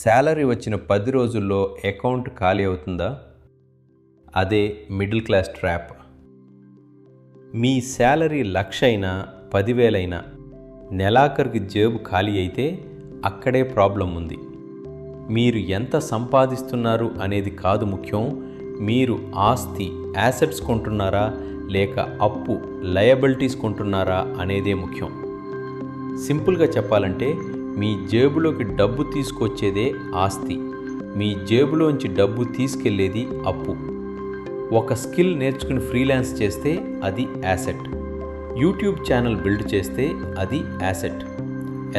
Salary వచ్చిన 10 రోజుల్లో account ఖాళీ అవుతుందా? అదే మిడిల్ క్లాస్ ట్రాప్. మీ శాలరీ 1,00,000 అయినా 10,000 అయినా నెలాఖరుకి జేబు ఖాళీ అయితే అక్కడే ప్రాబ్లం ఉంది. మీరు ఎంత సంపాదిస్తున్నారు అనేది కాదు ముఖ్యం, మీరు ఆస్తి యాసెట్స్ కొంటున్నారా లేక అప్పు లయబిలిటీస్ కొంటున్నారా అనేదే ముఖ్యం. సింపుల్గా చెప్పాలంటే మీ జేబులోకి డబ్బు తీసుకొచ్చేదే ఆస్తి, మీ జేబులోంచి డబ్బు తీసుకెళ్లేది అప్పు. ఒక స్కిల్ నేర్చుకుని ఫ్రీలాన్స్ చేస్తే అది యాసెట్, యూట్యూబ్ ఛానల్ బిల్డ్ చేస్తే అది యాసెట్,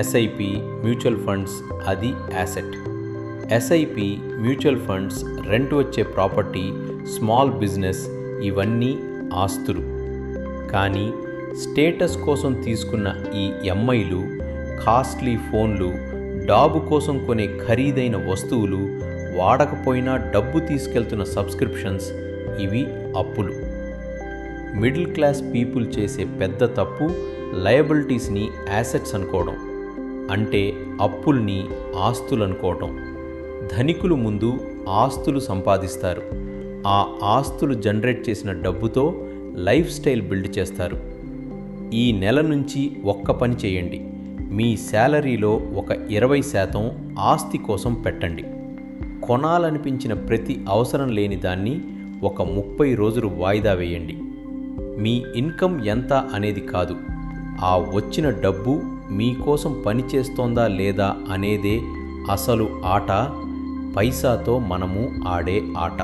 ఎస్ఐపి మ్యూచువల్ ఫండ్స్ అది asset. SIP mutual funds, rent వచ్చే ప్రాపర్టీ, స్మాల్ బిజినెస్ ఇవన్నీ ఆస్తులు. కానీ స్టేటస్ కోసం తీసుకున్న ఈ ఎంఐలు, కాస్ట్లీ ఫోన్లు, డాబు కోసం కొనే ఖరీదైన వస్తువులు, వాడకపోయినా డబ్బు తీసుకెళ్తున్న సబ్స్క్రిప్షన్స్ ఇవి అప్పులు. మిడిల్ క్లాస్ పీపుల్ చేసే పెద్ద తప్పు లయబిలిటీస్ని యాసెట్స్ అనుకోవడం, అంటే అప్పుల్ని ఆస్తులు అనుకోవటం. ధనికులు ముందు ఆస్తులు సంపాదిస్తారు, ఆ ఆస్తులు జనరేట్ చేసిన డబ్బుతో లైఫ్ స్టైల్ బిల్డ్ చేస్తారు. ఈ నెల నుంచి ఒక్క పని చేయండి, మీ శాలరీలో ఒక 20% ఆస్తి కోసం పెట్టండి. కొనాలనిపించిన ప్రతి అవసరం లేని దాన్ని ఒక 30 రోజులు వాయిదా వేయండి. మీ ఇన్కమ్ ఎంత అనేది కాదు, ఆ వచ్చిన డబ్బు మీకోసం పనిచేస్తోందా లేదా అనేదే అసలు ఆట. పైసాతో మనము ఆడే ఆట.